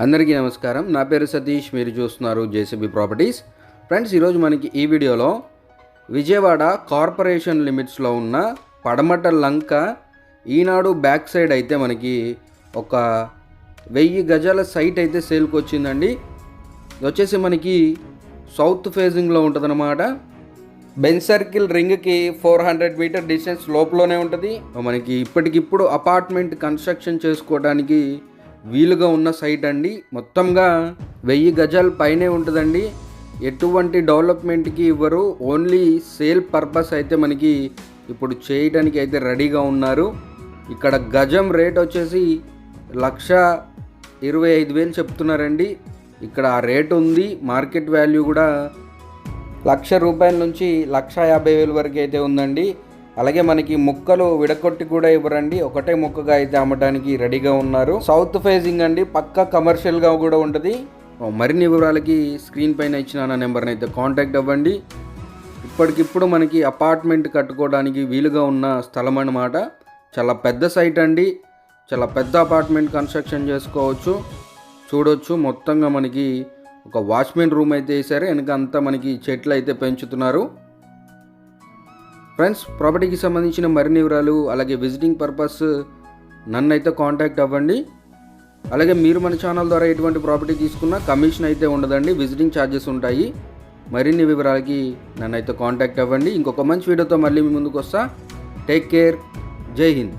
అందరికీ నమస్కారం. నా పేరు సతీష్. మీరు చూస్తున్నారు జేసీబీ ప్రాపర్టీస్. ఫ్రెండ్స్, ఈరోజు మనకి ఈ వీడియోలో విజయవాడ కార్పొరేషన్ లిమిట్స్లో ఉన్న పడమట లంక ఈనాడు బ్యాక్ సైడ్ అయితే మనకి ఒక 1000 గజాల సైట్ అయితే సేల్కి వచ్చిందండి. ఇది వచ్చేసి మనకి సౌత్ ఫేజింగ్లో ఉంటుందన్నమాట. బెంజ్ సర్కిల్ రింగ్కి 400 మీటర్ డిస్టెన్స్ లోపలనే ఉంటుంది. మనకి ఇప్పటికిప్పుడు అపార్ట్మెంట్ కన్స్ట్రక్షన్ చేసుకోవడానికి వీలుగా ఉన్న సైట్ అండి. మొత్తంగా 1000 గజాల పైనే ఉంటుందండి. ఎటువంటి డెవలప్మెంట్కి ఇవ్వరు, ఓన్లీ సేల్ పర్పస్ అయితే మనకి ఇప్పుడు చేయడానికి అయితే రెడీగా ఉన్నారు. ఇక్కడ గజం రేట్ వచ్చేసి 1,25,000 చెప్తున్నారండి. ఇక్కడ ఆ రేట్ ఉంది. మార్కెట్ వాల్యూ కూడా ₹1,00,000 నుంచి 1,50,000 వరకు అయితే ఉందండి. అలాగే మనకి ముక్కలు విడకొట్టి కూడా ఇవ్వరండి, ఒకటే ముక్కగా అయితే అమ్మడానికి రెడీగా ఉన్నారు. సౌత్ ఫేజింగ్ అండి, పక్కా కమర్షియల్గా కూడా ఉంటుంది. మరిన్ని వివరాలకి స్క్రీన్ పైన ఇచ్చిన నా నెంబర్ని అయితే కాంటాక్ట్ అవ్వండి. ఇప్పటికిప్పుడు మనకి అపార్ట్మెంట్ కట్టుకోవడానికి వీలుగా ఉన్న స్థలం అన్నమాట. చాలా పెద్ద సైట్ అండి. చాలా పెద్ద అపార్ట్మెంట్ కన్స్ట్రక్షన్ చేసుకోవచ్చు. చూడొచ్చు, మొత్తంగా మనకి ఒక వాచ్మెన్ రూమ్ అయితే వేసారు. వెనక అంతా మనకి చెట్లు అయితే పెంచుతున్నారు. ఫ్రెండ్స్, ప్రాపర్టీకి సంబంధించిన మరిన్ని వివరాలు అలాగే విజిటింగ్ పర్పస్ నన్ను అయితే కాంటాక్ట్ అవ్వండి. అలాగే మీరు మన ఛానల్ ద్వారా ఎటువంటి ప్రాపర్టీ తీసుకున్నా కమిషన్ అయితే ఉండదండి, విజిటింగ్ ఛార్జెస్ ఉంటాయి. మరిన్ని వివరాలకి నన్ను అయితే కాంటాక్ట్ అవ్వండి. ఇంకొక మంచి వీడియోతో మళ్ళీ మీ ముందుకు వస్తా. Take care. జై హింద్.